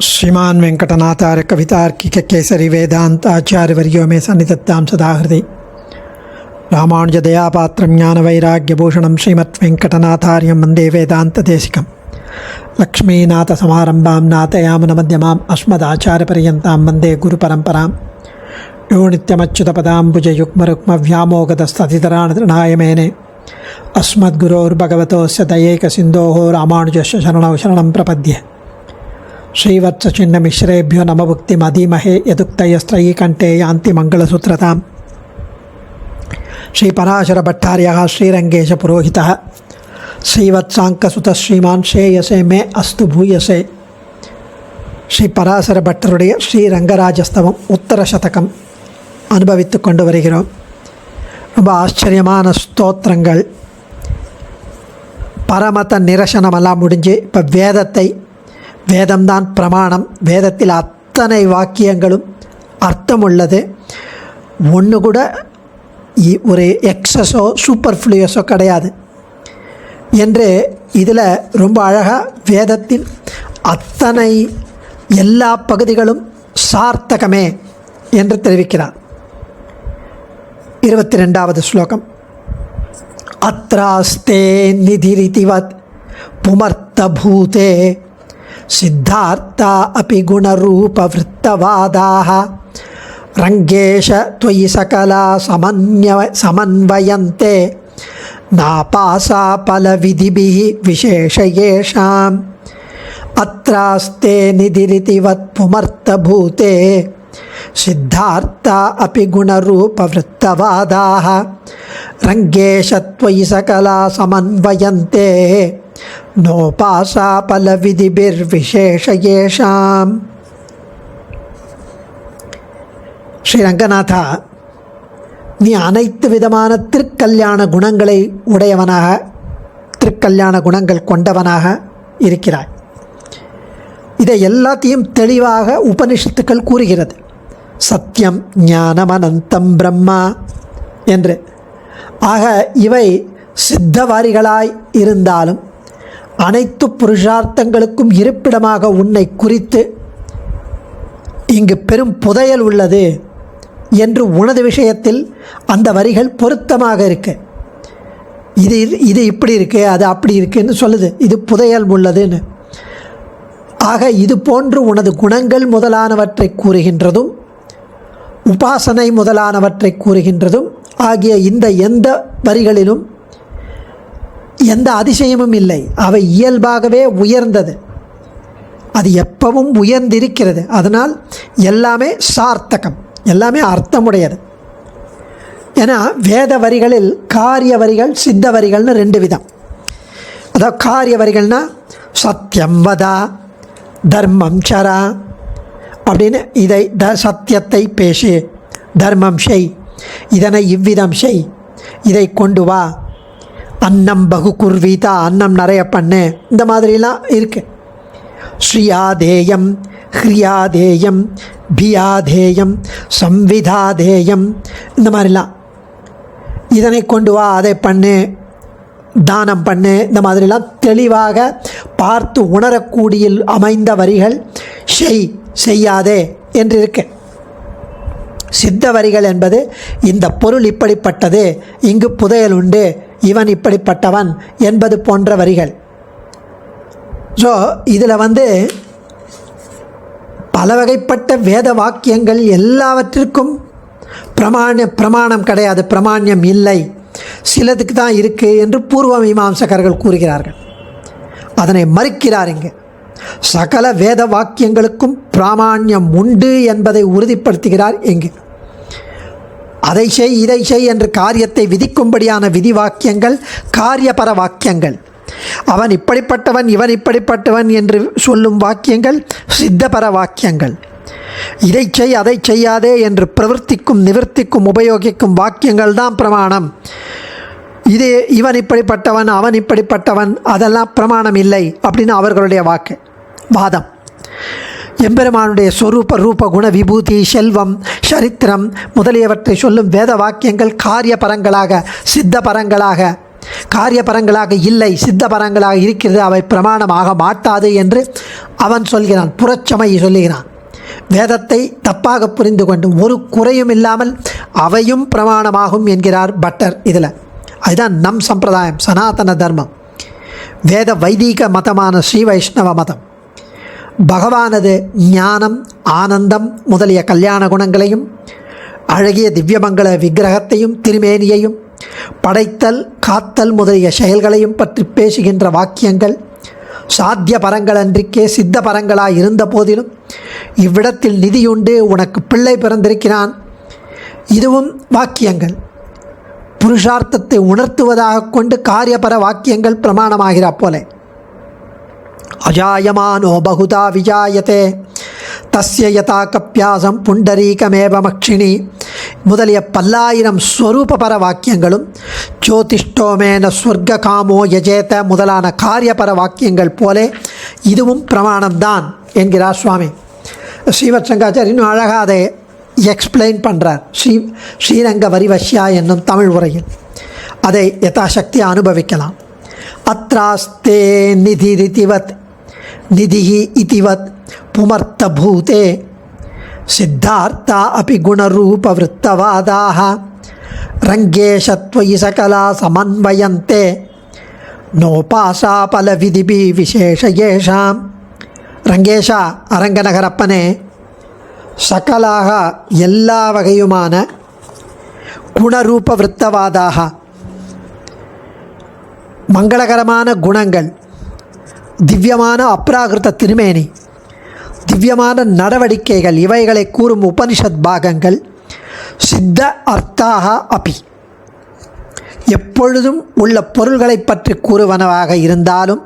श्रीमान वेंकटनाथार्य कवितार्किक केसरी वेदांत आचार्य वर्यो में सन्निधत्तां सदा हृदय रामानुज दयापात्रं ज्ञान वैराग्यभूषणं श्रीमद्वेंकटनाथार्यं वन्दे वेदान्तदेशिकं लक्ष्मीनाथ समारंभां नाथयामुन मध्यमाम् अस्मदाचार्यपर्यन्तां वन्दे गुरुपरम्परां यो नित्यमच्युतपदाम्बुजयुग्मरुक्मव्यामोगतस्ततितराणतृणाय मेने अस्मद्गुरोर्भगवतोस्य दयैकसिन्धोः रामानुजस्य शरणौ शरणं प्रपद्ये श्रीवत्सचिन्नमिश्रेभ्यो नमभुक्तिमधीमहे यदुक्तयस्त्रयीकण्ठे यान्ति मङ्गलसूत्रतां श्रीपराशरभट्टार्यः श्रीरङ्गेशपुरोहितः श्रीवत्साङ्कसुतः श्रीमान् श्रेयसे मे अस्तु भूयसे ஸ்ரீ பராசர பட்டருடைய ஸ்ரீரங்கராஜஸ்தவம் உத்தர சதகம் அனுபவித்து கொண்டு வருகிறோம். ரொம்ப ஆச்சரியமான ஸ்தோத்திரங்கள், பரமத நிரசனமெல்லாம் முடிஞ்சு இப்போ வேதம்தான் பிரமாணம். வேதத்தில் அத்தனை வாக்கியங்களும் அர்த்தம் உள்ளது. ஒன்று கூட ஒரு எக்ஸஸோ சூப்பர்ஃப்ளூயஸோ கிடையாது என்று இதில் ரொம்ப அழகாக வேதத்தின் அத்தனை எல்லா பகுதிகளும் சார்த்தகமே என்று தெரிவிக்கிறார். 22வது ஸ்லோகம். அத்ராஸ்தே நிதிரிதிவத் புமர்த்தபூதே சித்தார்த்தா அபி குணரூப விருத்தவாதாः ரங்கேஷ त्वयि सकला समन्वयन्ते नापासा फलविधिभिः विशेषयेषाम् अत्रास्ते निधिरितिवत् पुमर्तभूते सिद्धार्था अपि गुणरूपवृत्तवादाः रङ्गेश त्वयि सकला समन्वयन्ते नोपासा फलविधिभिर्विशेषयेषाम्. ஸ்ரீரங்கநாதா, நீ அனைத்து விதமான திருக்கல்யாண குணங்களை உடையவனாக, திருக்கல்யாண குணங்கள் கொண்டவனாக இருக்கிறாய். இதை எல்லாத்தையும் தெளிவாக உபனிஷத்துக்கள் கூறுகிறது. சத்தியம் ஞானம் அனந்தம் பிரம்மா என்று. ஆக இவை சித்தவாரிகளாய் இருந்தாலும் அனைத்து புருஷார்த்தங்களுக்கும் இருப்பிடமாக உன்னை குறித்து இங்கு பெரும் புதையல் உள்ளது என்று உனது விஷயத்தில் அந்த வரிகள் பொருத்தமாக இருக்கு. இது இப்படி இருக்குது, அது அப்படி இருக்குன்னு சொல்லுது. இது புதையல் உள்ளதுன்னு. ஆக இது போன்று உனது குணங்கள் முதலானவற்றை கூறுகின்றதும் உபாசனை முதலானவற்றை கூறுகின்றதும் ஆகிய இந்த எந்த வரிகளிலும் எந்த அதிசயமும் இல்லை. அவை இயல்பாகவே உயர்ந்தது. அது எப்பவும் உயர்ந்திருக்கிறது. அதனால் எல்லாமே சார்த்தகம், எல்லாமே அர்த்தமுடையது. ஏன்னா வேத வரிகளில் காரிய வரிகள் சித்த வரிகள்னு ரெண்டு விதம். அதாவது காரிய வரிகள்னால் சத்தியம் வதா தர்மம் சரா அப்படின்னு, இதை சத்தியத்தை பேசு, தர்மம் செய், இதனை இவ்விதம் செய், இதை கொண்டு வா, அன்னம் பகு குர்வீதா, அன்னம் நிறைய பண்ணு, இந்த மாதிரிலாம் இருக்குது. ஸ்ரீயாதேயம் ஹ்ரியாதேயம் பியாதேயம் சம்விதாதேயம், இந்த மாதிரிலாம். இதனை கொண்டு வா, அதை பண்ணு, தானம் பண்ணு, இந்த மாதிரிலாம் தெளிவாக பார்த்து உணரக்கூடிய அமைந்த வரிகள் செய்யாதே என்று இருக்கு. சித்த வரிகள் என்பது இந்த பொருள் இப்படிப்பட்டது, இங்கு புதையல் உண்டு, இவன் இப்படிப்பட்டவன் என்பது போன்ற வரிகள். ஸோ இதில் பல வகைப்பட்ட வேத வாக்கியங்கள் எல்லாவற்றிற்கும் பிரமாணம் கிடையாது, பிரமாண்யம் இல்லை, சிலதுக்கு தான் இருக்குது என்று பூர்வ மீமாம்சகர்கள் கூறுகிறார்கள். அதனை மறுக்கிறார். இங்கு சகல வேத வாக்கியங்களுக்கும் பிராமாண்யம் உண்டு என்பதை உறுதிப்படுத்துகிறார். இங்கு அதை செய் இதை செய் என்று காரியத்தை விதிக்கும்படியான விதி வாக்கியங்கள் காரியபர வாக்கியங்கள். அவன் இப்படிப்பட்டவன் இவன் இப்படிப்பட்டவன் என்று சொல்லும் வாக்கியங்கள் சித்தபர வாக்கியங்கள். இதை செய் அதை செய்யாதே என்று பிரவர்த்திக்கும் நிவர்த்திக்கும் உபயோகிக்கும் வாக்கியங்கள் தான் பிரமாணம். இது இவன் இப்படிப்பட்டவன் அவன் இப்படிப்பட்டவன் அதெல்லாம் பிரமாணம் இல்லை அப்படின்னு அவர்களுடைய வாதம். எம்பெருமானுடைய சொரூப ரூப குண விபூதி செல்வம் சரித்திரம் முதலியவற்றை சொல்லும் வேத வாக்கியங்கள் காரிய பரங்களாக சித்த பரங்களாக காரியபரங்களாக இல்லை, சித்த பரங்களாக இருக்கிறது, அவை பிரமாணமாக மாட்டாது என்று அவன் சொல்கிறான். புறச்சமயி சொல்லுகிறான். வேதத்தை தப்பாக புரிந்து கொண்டு ஒரு குறையும் இல்லாமல் அவையும் பிரமாணமாகும் என்கிறார் பட்டர். இதில் அதுதான் நம் சம்பிரதாயம், சனாதன தர்மம். வேத வைதீக மதமான ஸ்ரீ வைஷ்ணவ மதம் பகவானது ஞானம், ஆனந்தம் முதலிய கல்யாண குணங்களையும், அழகிய திவ்யமங்கள விக்கிரகத்தையும், திருமேனியையும், படைத்தல் காத்தல் முதலிய செயல்களையும் பற்றி பேசுகின்ற வாக்கியங்கள் சாத்திய பரங்களன்றிக்கே சித்த பரங்களாய் இருந்த போதிலும் இவ்விடத்தில் நிதியுண்டு, உனக்கு பிள்ளை பிறந்திருக்கிறான், இதுவும் வாக்கியங்கள். புருஷார்த்தத்தை உணர்த்துவதாக கொண்டு காரியபர வாக்கியங்கள் பிரமாணமாகிறா போல. அஜாயமானோ பகுதா விஜாயத்தே தஸ்ய யதா கப்பியாசம் புண்டரீகமேவ மக்ஷிணி முதலிய பல்லாயிரம் ஸ்வரூபபர வாக்கியங்களும், ஜோதிஷ்டோமேன ஸ்வர்க காமோ யஜேத முதலான காரியபர வாக்கியங்கள் போலே இதுவும் பிரமாணம்தான் என்கிறார் சுவாமி. ஸ்ரீமத் சங்காச்சாரியர் இன்னும் அழகாக அதை எக்ஸ்பிளைன் பண்ணுறார் ஸ்ரீரங்க வரிவஷ்யா என்னும் தமிழ் உரையில். அதை யதாசக்தி அனுபவிக்கலாம். அத்ராஸ்தே நிதிரிதிவத் நிதிஹி இதிவத் புமர்த்தபூதே சித்தார்த்தா அபி குணரூபவృత్తவாதாக ரங்கேஷத்வயி சகலா சமன்வயந்தே நோபாசா பல விதிபி விசேஷயேஷாம். ரங்கேஷா, அரங்கநகரப்பனே, சகலாக எல்லா வகையுமான குணரூபவృత్తவாதாக மங்களகரமான குணங்கள், திவ்யமான அப்ராகிருத திருமேனி, திவ்யமான நடவடிக்கைகள் இவைகளை கூறும் உபனிஷத் பாகங்கள் சித்த அர்த்தாக அபி எப்பொழுதும் உள்ள பொருள்களை பற்றி கூறுவனவாக இருந்தாலும்,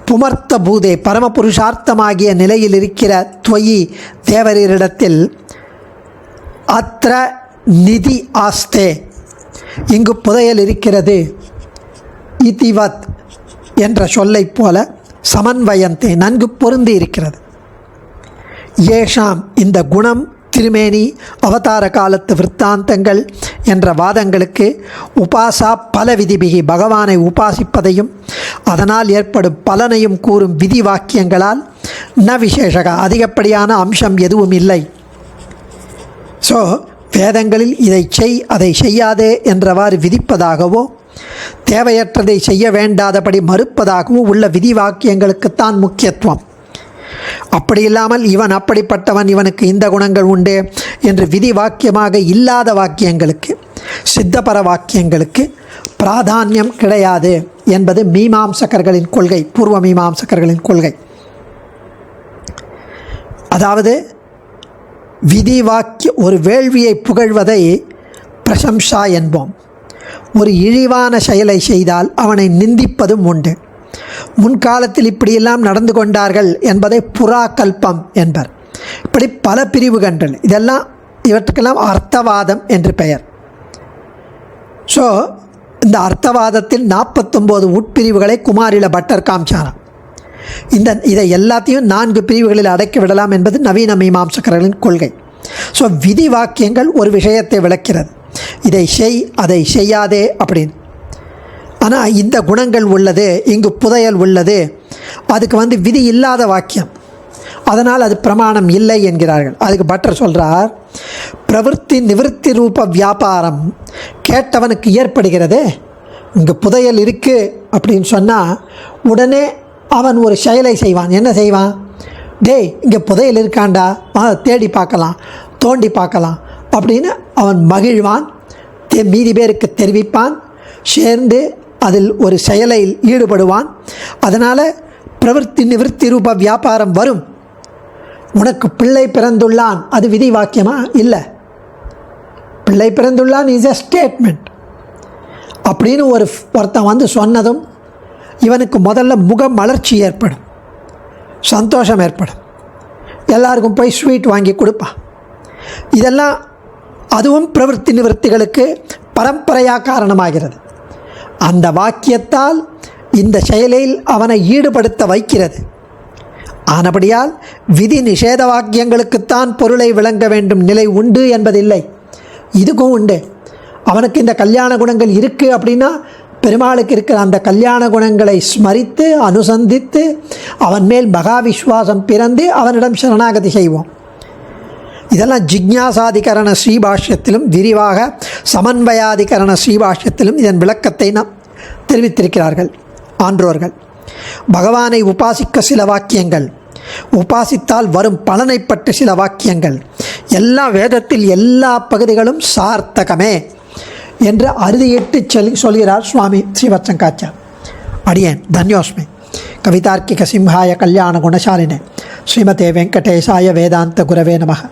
புமர்த்த பூதே பரமபுருஷார்த்தமாகிய நிலையில் இருக்கிற துவயி தேவரீரிடத்தில் அத்ர நிதி ஆஸ்தே இங்கு புதையல் இருக்கிறது இதிவத் என்ற சொல்லைப் போல சமன்வயந்தே நன்கு பொருந்தி இருக்கிறது. ஏஷாம் இந்த குணம், திருமேனி, அவதார காலத்து விற்த்தாந்தங்கள் என்ற வாதங்களுக்கு உபாசா பல விதிபிகி பகவானை உபாசிப்பதையும் அதனால் ஏற்படும் பலனையும் கூறும் விதி வாக்கியங்களால் ந விசேஷக அதிகப்படியான அம்சம் எதுவும் இல்லை. ஸோ வேதங்களில் இதை செய் அதை செய்யாதே என்றவாறு விதிப்பதாகவோ தேவையற்றதை செய்ய வேண்டாதபடி மறுப்பதாகவோ உள்ள விதி வாக்கியங்களுக்குத்தான் முக்கியத்துவம். அப்படி இல்லாமல் இவன் அப்படிப்பட்டவன், இவனுக்கு இந்த குணங்கள் உண்டு என்று விதி வாக்கியமாக இல்லாத வாக்கியங்களுக்கு, சித்தபர வாக்கியங்களுக்கு பிராதானியம் கிடையாது என்பது மீமாம்சகர்களின் கொள்கை, பூர்வ மீமாம்சகர்களின் கொள்கை. அதாவது விதி வாக்கிய ஒரு வேள்வியை புகழ்வதை பிரசம்சா என்போம். ஒரு இழிவான செயலை செய்தால் அவனை நிந்திப்பதும் உண்டு. முன்காலத்தில் இப்படியெல்லாம் நடந்து கொண்டார்கள் என்பதை புறாக்கல்பம் என்பர். இப்படி பல பிரிவுகள், இதெல்லாம் இவற்றுக்கெல்லாம் அர்த்தவாதம் என்று பெயர். ஸோ இந்த அர்த்தவாதத்தில் 49 உட்பிரிவுகளை குமாரில பட்டர் காமிச்சாராம். இதை எல்லாத்தையும் 4 பிரிவுகளில் அடக்கி விடலாம் என்பது நவீன மீமாம்சகர்களின் கொள்கை. ஸோ விதி வாக்கியங்கள் ஒரு விஷயத்தை விளக்கிறது, இதை செய் அதை செய்யாதே அப்படின்னு. ஆனால் இந்த குணங்கள் உள்ளது, இங்கு புதையல் உள்ளது, அதுக்கு விதி இல்லாத வாக்கியம், அதனால் அது பிரமாணம் இல்லை என்கிறார்கள். அதுக்கு பட்டர் சொல்கிறார், பிரவருத்தி நிவர்த்தி ரூப வியாபாரம் கேட்டவனுக்கு ஏற்படுகிறது. இங்கே புதையல் இருக்குது அப்படின்னு சொன்னால் உடனே அவன் ஒரு செயலை செய்வான். என்ன செய்வான்? டேய் இங்கே புதையல் இருக்காண்டா, தேடி பார்க்கலாம், தோண்டி பார்க்கலாம் அப்படின்னு அவன் மகிழ்வான், மீதி பேருக்கு தெரிவிப்பான், சேர்ந்து அதில் ஒரு செயலில் ஈடுபடுவான். அதனால் பிரவருத்தி நிவர்த்தி ரூப வியாபாரம் வரும். உனக்கு பிள்ளை பிறந்துள்ளான், அது விதி வாக்கியமா? இல்லை. பிள்ளை பிறந்துள்ளான் இஸ் எ ஸ்டேட்மெண்ட் அப்படின்னு ஒருத்தன் சொன்னதும் இவனுக்கு முதல்ல முக மலர்ச்சி ஏற்படும், சந்தோஷம் ஏற்படும், எல்லாருக்கும் போய் ஸ்வீட் வாங்கி கொடுப்பான். இதெல்லாம் அதுவும் பிரவருத்தி நிவர்த்திகளுக்கு பரம்பரையாக காரணமாகிறது. அந்த வாக்கியத்தால் இந்த செயலில் அவனை ஈடுபடுத்த வைக்கிறது. ஆனபடியால் விதி நிஷேத வாக்கியங்களுக்குத்தான் பொருளை விளங்க வேண்டும் நிலை உண்டு என்பதில்லை. இதுக்கும் உண்டு. அவனுக்கு இந்த கல்யாண குணங்கள் இருக்குது அப்படின்னா பெருமாளுக்கு இருக்கிற அந்த கல்யாண குணங்களை ஸ்மரித்து அனுசந்தித்து அவன் மேல் மகா விஸ்வாசம் பிறந்து அவனிடம் சரணாகதி செய்வோம். இதெல்லாம் ஜிக்ஞாசாதிகரண ஸ்ரீபாஷ்யத்திலும் விரிவாக சமன்வயாதிகரண ஸ்ரீபாஷ்யத்திலும் இதன் விளக்கத்தை நாம் தெரிவித்திருக்கிறார்கள் ஆன்றோர்கள். பகவானை உபாசிக்க சில வாக்கியங்கள், உபாசித்தால் வரும் பலனை பற்றி சில வாக்கியங்கள், எல்லா வேதத்தில் எல்லா பகுதிகளும் சார்த்தகமே என்று அறுதியிட்டு சொல்கிறார் சுவாமி ஸ்ரீவத்சங்காச்சார். அடியேன் தன்யோஸ்மி. கவிதார்க்கிக சிம்ஹாய கல்யாண குணசாலினே ஸ்ரீமதே வெங்கடேசாய வேதாந்த குரவே நமः.